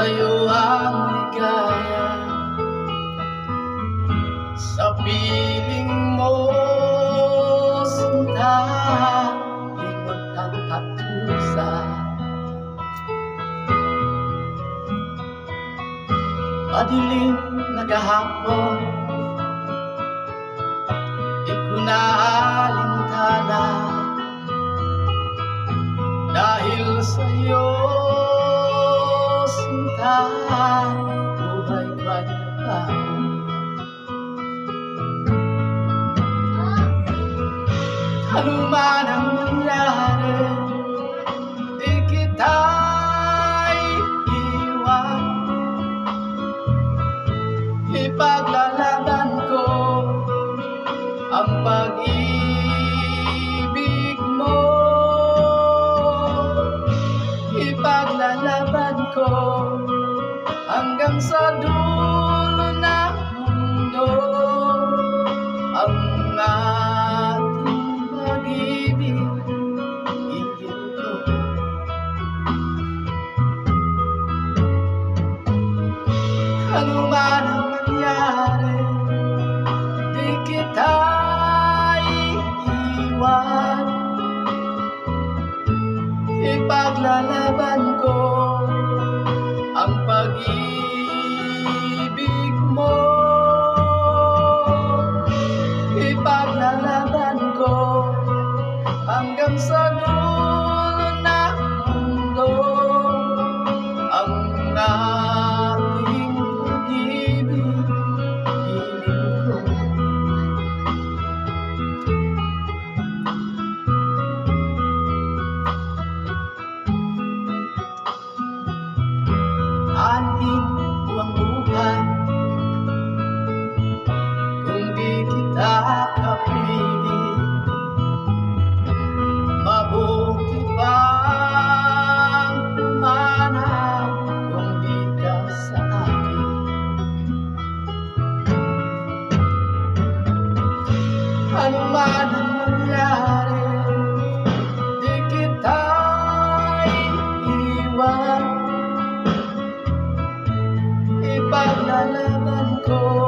sa'yo ang ligaya. Sa piling mo, sinta, limot ang patusa. Madilim na kahapon, di ko naalintana. Dahil sa'yo, sinta, buhay ko ay nagbago. Ano man ang nangyari, di kita iiwan. Ipaglalaban ko ang pag-ibig mo. Ipaglalaban ko hanggang sa dulo ng mundo ang ating pag-ibig. Igil ko. Ano man ang mangyari, di kita iiwan. Ipaglalaban ko ang pag-ibig mo. Ipaglalaban ko hanggang sa dulo ng mundo ang ating pag-ibig. Hiling ko. Anin ko ang buhay kung di kita kapiling. Mabuti pang pumanaw kung di ka sa akin. Ano man ang mangyari, di kita iiwan. Ipaglalaban ko